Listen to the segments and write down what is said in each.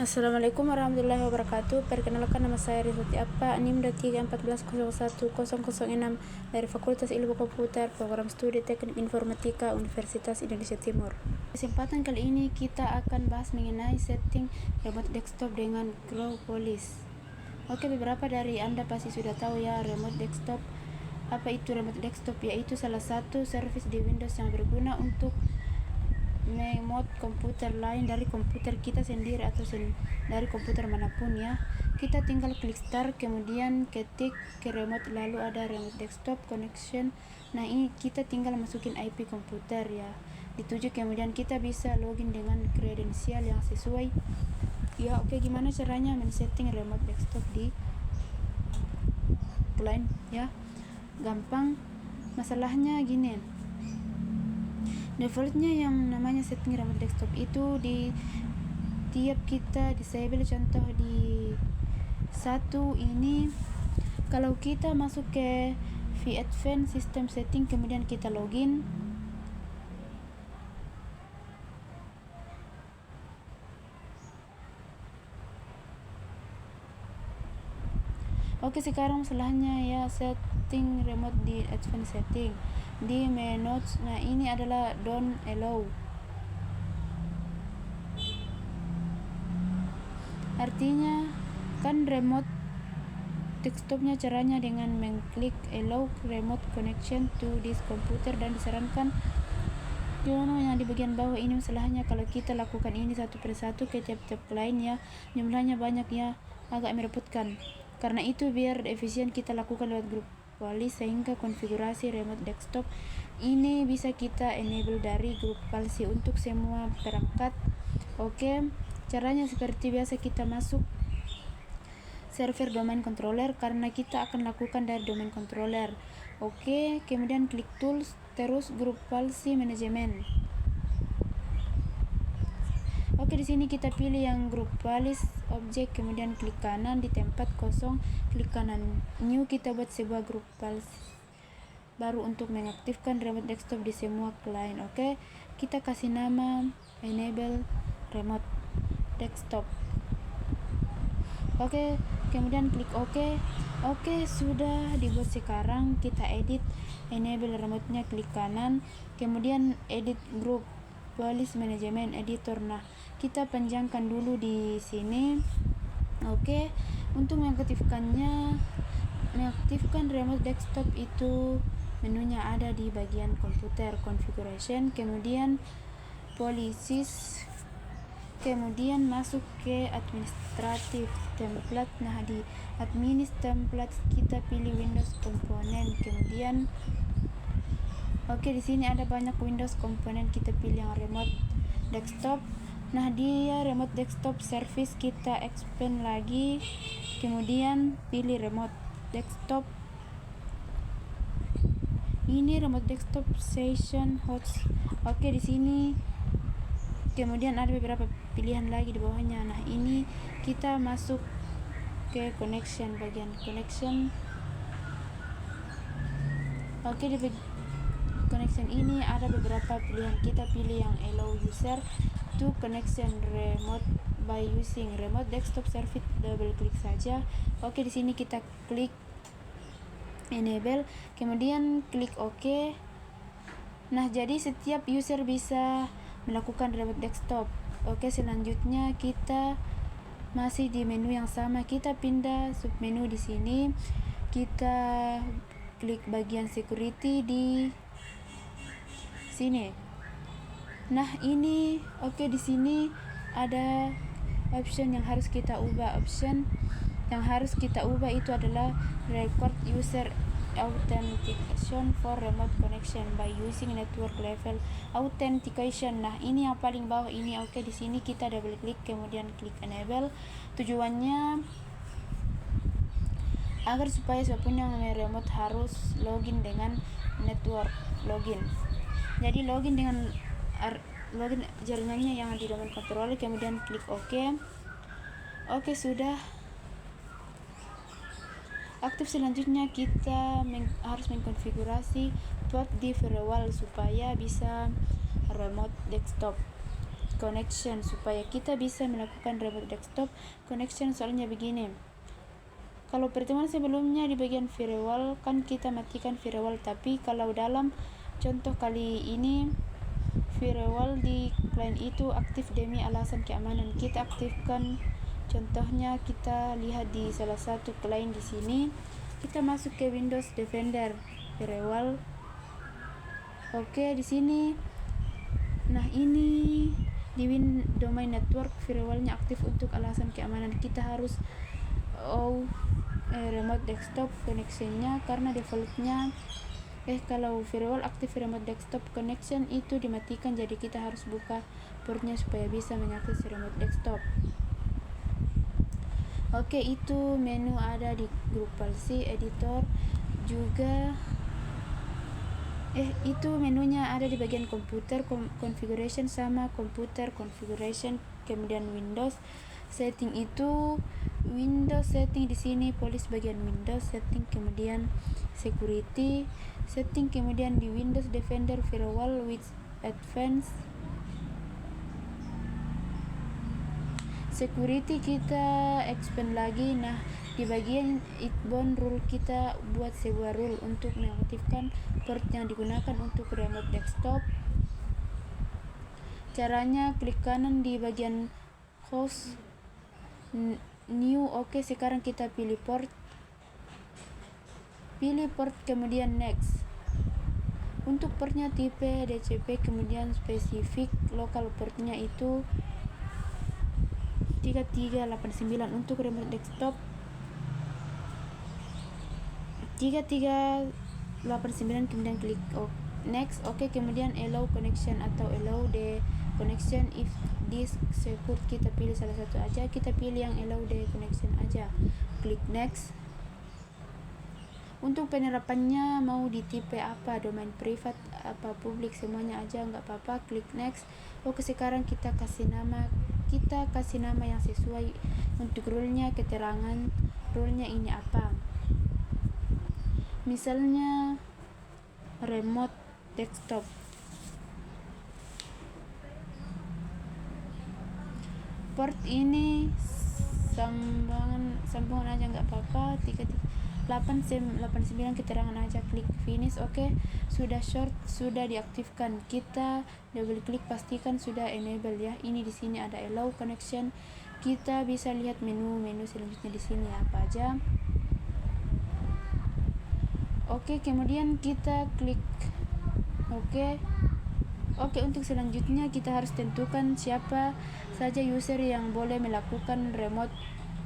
Assalamualaikum warahmatullahi wabarakatuh. Perkenalkan, nama saya Rizwati Appa, NIM 2314010006 dari Fakultas Ilmu Komputer, Program Studi Teknik Informatika, Universitas Indonesia Timur. Kesempatan kali ini kita akan bahas mengenai setting remote desktop dengan GrowPolis. Oke, beberapa dari Anda pasti sudah tahu ya remote desktop. Apa itu remote desktop? Yaitu salah satu service di Windows yang berguna untuk remote komputer lain dari komputer kita sendiri atau dari komputer manapun ya. Kita tinggal klik start, kemudian ketik ke remote, lalu ada remote desktop connection. Nah, ini kita tinggal masukin IP komputer ya, dituju, kemudian kita bisa login dengan kredensial yang sesuai ya. Oke, gimana caranya men-setting remote desktop di client ya? Gampang. Masalahnya gini, defaultnya yang namanya setting remote desktop itu di tiap kita disable. Contoh di satu ini, kalau kita masuk ke vAdvanced System Setting, kemudian kita login, oke, sekarang masalahnya ya setting remote di advanced setting di menu. Nah, ini adalah don't allow, artinya kan remote desktopnya caranya dengan mengklik allow remote connection to this computer, dan disarankan yang di bagian bawah ini. Masalahnya kalau kita lakukan ini satu persatu ke tiap-tiap lain ya, jumlahnya banyak ya, agak merepotkan. Karena itu biar efisien kita lakukan lewat grup Polis, sehingga konfigurasi remote desktop ini bisa kita enable dari grup Policy untuk semua perangkat. Oke, caranya seperti biasa, kita masuk server domain controller karena kita akan lakukan dari domain controller. Oke, kemudian klik tools, terus grup Policy Management. Oke, di sini kita pilih yang grup Policy objek, kemudian klik kanan di tempat kosong, klik kanan new, kita buat sebuah grup Policy baru untuk mengaktifkan remote desktop di semua client. Oke, kita kasih nama enable remote desktop. Oke, kemudian klik OK. Oke, sudah dibuat. Sekarang kita edit enable remote-nya, klik kanan, kemudian edit group Policy Management Editor. Nah, kita panjangkan dulu di sini. Oke, untuk mengaktifkan remote desktop itu menunya ada di bagian komputer configuration, kemudian policies, kemudian masuk ke administratif template. Nah, di administratif template kita pilih Windows komponen, kemudian oke, di sini ada banyak Windows komponen, kita pilih yang remote desktop. Nah, dia remote desktop service kita expand lagi, kemudian pilih remote desktop. Ini remote desktop session host. Oke, di sini kemudian ada beberapa pilihan lagi di bawahnya. Nah, ini kita masuk ke connection, bagian connection. Oke, di connection ini ada beberapa pilihan, kita pilih yang allow user to connection remote by using remote desktop service, double klik saja. Oke, di sini kita klik enable, kemudian klik OK. Nah, jadi setiap user bisa melakukan remote desktop. Oke, selanjutnya kita masih di menu yang sama, kita pindah submenu di sini, kita klik bagian security di sini. Nah, ini oke, di sini ada option yang harus kita ubah. Option yang harus kita ubah itu adalah record user authentication for remote connection by using network level authentication. Nah, ini yang paling bawah ini. Oke, di sini kita double klik, kemudian klik enable. Tujuannya agar supaya siapapun yang remote harus login dengan network login. Jadi login dengan login jaringannya yang di domain controller, kemudian klik OK. Oke, sudah aktif. Selanjutnya kita harus mengkonfigurasi port di firewall supaya bisa remote desktop. connection supaya kita bisa melakukan remote desktop connection. Soalnya begini, kalau pertemuan sebelumnya di bagian firewall kan kita matikan firewall, tapi kalau dalam contoh kali ini firewall di client itu aktif demi alasan keamanan, kita aktifkan. Contohnya kita lihat di salah satu client di sini, kita masuk ke Windows Defender firewall. Oke, di sini. Nah, ini di domain network firewallnya aktif untuk alasan keamanan. Kita harus remote desktop connectionnya karena defaultnya kalau firewall aktif remote desktop connection itu dimatikan, jadi kita harus buka portnya supaya bisa mengakses remote desktop. Oke, itu menu ada di grup policy editor juga. Itu menunya ada di bagian komputer configuration sama computer configuration, kemudian Windows setting. Itu Windows setting di sini policy bagian Windows setting, kemudian security setting, kemudian di Windows Defender firewall with advanced security kita expand lagi. Nah, di bagian outbound rule kita buat sebuah rule untuk mengaktifkan port yang digunakan untuk remote desktop. Caranya klik kanan di bagian host new. Oke, sekarang kita pilih port kemudian next. Untuk portnya tipe DCP, kemudian spesifik lokal portnya itu 3389. Untuk remote desktop 3389, kemudian klik next. Oke, kemudian allow connection atau allow the connection if disk secure, kita pilih salah satu aja. Kita pilih yang allow the connection aja, klik next. Untuk penerapannya mau di tipe apa, domain privat apa publik, semuanya aja nggak apa-apa, klik next. Oke, sekarang kita kasih nama yang sesuai untuk rule-nya, keterangan rule-nya ini apa. Misalnya remote desktop. Port ini sambungan aja nggak apa-apa, 889 keterangan aja, klik finish. Oke, sudah short, sudah diaktifkan. Kita double klik pastikan sudah enable ya. Ini di sini ada allow connection. Kita bisa lihat menu selanjutnya di sini apa aja. Oke, kemudian kita klik oke, untuk selanjutnya kita harus tentukan siapa saja user yang boleh melakukan remote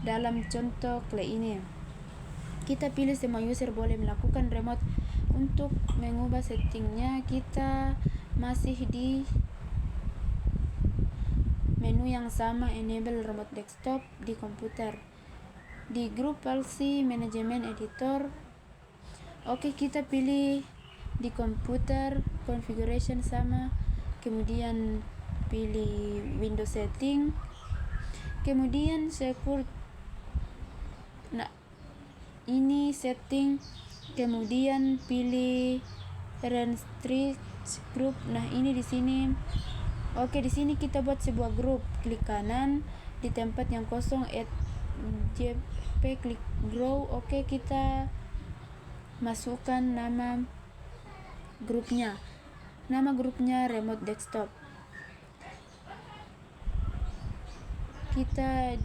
dalam contoh kali ini. Kita pilih semua user boleh melakukan remote. Untuk mengubah settingnya kita masih di menu yang sama, enable remote desktop di komputer, di grup policy management editor. Oke, kita pilih di komputer configuration sama, kemudian pilih Windows setting, kemudian secure. Nah, ini setting, kemudian pilih restrict group. Nah, ini di sini. Oke, di sini kita buat sebuah grup, klik kanan di tempat yang kosong add jp, klik grow. Oke, kita masukkan nama grupnya remote desktop. Kita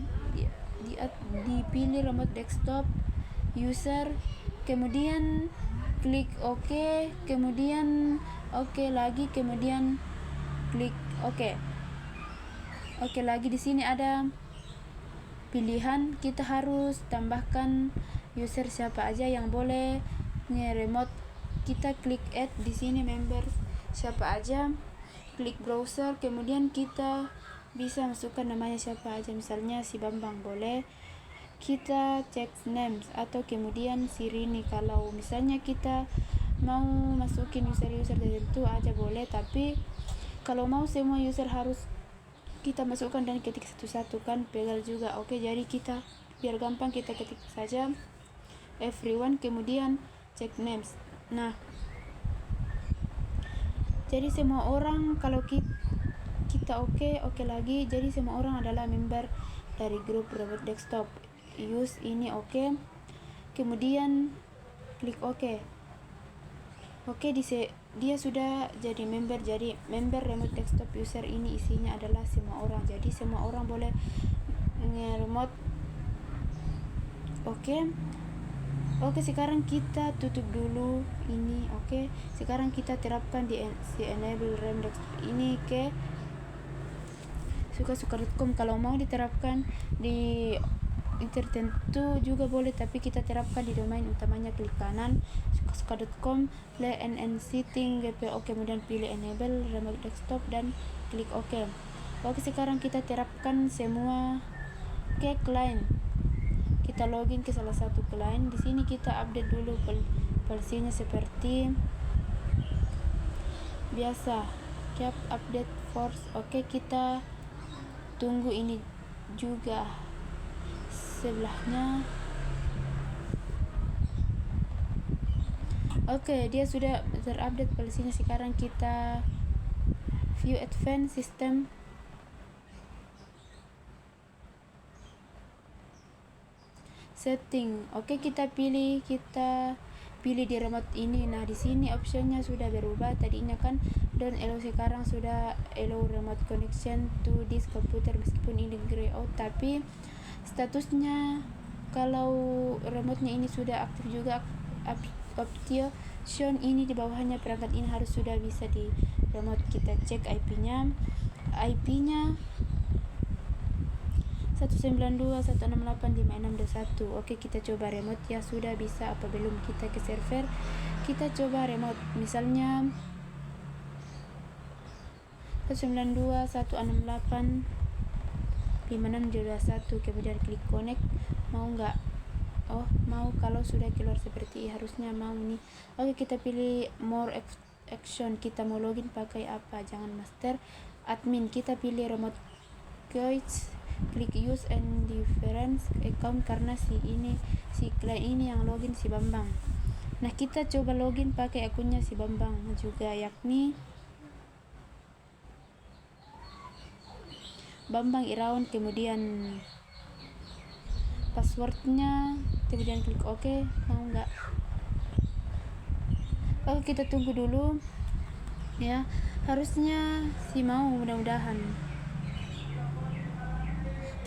dipilih remote desktop user, kemudian klik oke, kemudian oke lagi, kemudian klik oke lagi. Di sini ada pilihan, kita harus tambahkan user siapa aja yang boleh nge-remote. Kita klik add di sini member siapa aja, klik browser, kemudian kita bisa masukkan namanya siapa aja, misalnya si Bambang boleh. Kita cek names atau kemudian si Rini. Kalau misalnya kita mau masukin user tertentu aja boleh, tapi kalau mau semua user harus kita masukkan dan ketik satu-satu kan pegal juga. Oke, jadi kita biar gampang kita ketik saja everyone, kemudian check names. Nah, jadi semua orang kalau kita oke lagi. Jadi semua orang adalah member dari grup remote desktop. Use ini oke. Kemudian klik oke. Dia sudah jadi member. Jadi member remote desktop user ini isinya adalah semua orang. Jadi semua orang boleh nge-remote. Oke, sekarang kita tutup dulu ini. Sekarang kita terapkan di enable rem ini ke suka-suka.com. Kalau mau diterapkan di tertentu juga boleh, tapi kita terapkan di domain utamanya. Klik kanan suka-suka.com, play and setting GPO, kemudian pilih enable remote desktop dan klik oke. Sekarang kita terapkan semua ke client. Kita login ke salah satu client. Di sini kita update dulu policy-nya seperti biasa. Cap update force. Kita tunggu ini juga sebelahnya. Dia sudah terupdate policy-nya. Sekarang kita view advanced system. Setting. Kita pilih di remote ini. Nah, di sini optionnya sudah berubah. Tadinya kan don't allow, sekarang sudah allow remote connection to this computer meskipun ini gray out, tapi statusnya kalau remote-nya ini sudah aktif juga. Option ini di bawahnya, perangkat ini harus sudah bisa di remote. Kita cek IP-nya 192.168.5621. Kita coba remote ya, sudah bisa apa belum. Kita ke server, kita coba remote, misalnya 192.168.5621. kemudian klik connect. Mau nggak? Mau. Kalau sudah keluar seperti harusnya mau nih. Kita pilih more action. Kita mau login pakai apa, jangan master admin. Kita pilih remote guides, klik use and different account karena si client ini yang login si Bambang. Nah, kita coba login pakai akunnya si Bambang juga, yakni Bambang Irawan, kemudian passwordnya, kemudian klik oke. Mau nggak? Kita tunggu dulu ya, harusnya si mau, mudah-mudahan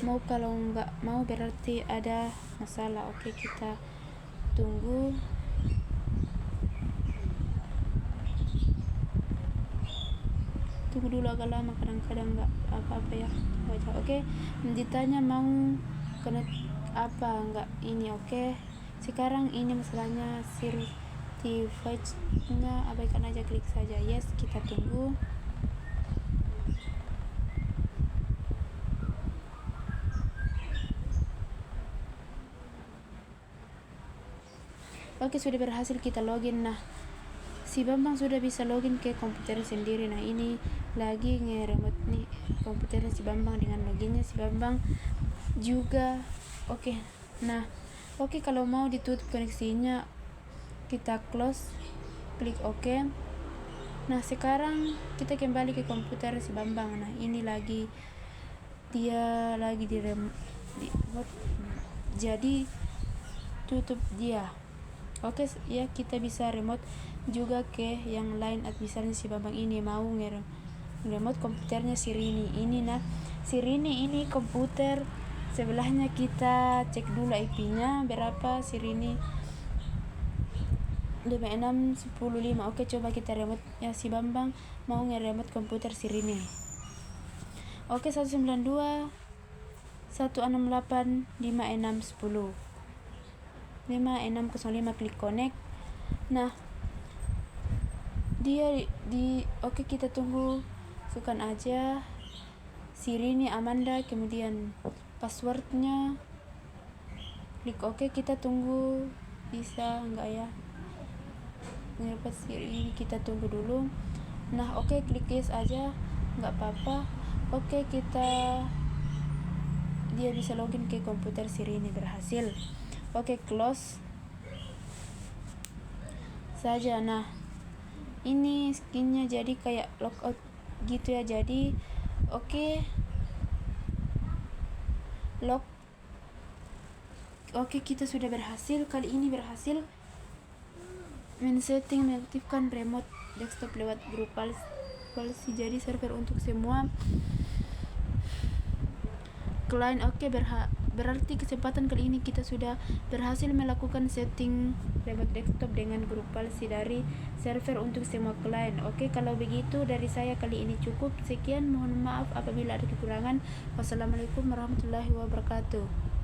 mau. Kalau nggak mau berarti ada masalah. Kita tunggu. Dulu agak lama, kadang-kadang nggak apa-apa ya. Ditanya mau connect apa enggak ini. Sekarang ini masalahnya certificate-nya, abaikan aja, klik saja yes. Kita tunggu. Sudah berhasil kita login. Nah, si Bambang sudah bisa login ke komputer sendiri. Nah, ini lagi nge-remote nih komputernya si Bambang dengan loginnya si Bambang juga. Nah, kalau mau ditutup koneksinya, kita close, klik oke. Nah, sekarang kita kembali ke komputer si Bambang. Nah, ini dia lagi di remote, jadi tutup dia. Ya, kita bisa remote juga ke yang lain. Misalnya si Bambang ini mau remote komputernya si Rini ini. Nah, si Rini ini komputer sebelahnya, kita cek dulu IP-nya berapa si Rini, 56.10.5. coba kita remote ya, si Bambang mau nge-remote komputer si Rini. 192.168.5610 5605, klik connect. Nah, dia kita tunggu sukan aja si Rini Amanda, kemudian passwordnya, klik oke. Kita tunggu bisa enggak ya dapat si Rini, kita tunggu dulu. Nah, klik yes aja, enggak apa-apa. Dia bisa login ke komputer si Rini, berhasil. Close saja. Nah, ini skinnya jadi kayak logout gitu ya. Jadi Oke, lock. Oke, kita sudah berhasil. Kali ini berhasil men-setting mengaktifkan remote desktop lewat grup policy. Jadi server untuk semua klien. Oke, berarti kesempatan kali ini kita sudah berhasil melakukan setting remote desktop dengan grup policy dari server untuk semua klien. Oke, kalau begitu dari saya kali ini cukup. Sekian, mohon maaf apabila ada kekurangan. Wassalamualaikum warahmatullahi wabarakatuh.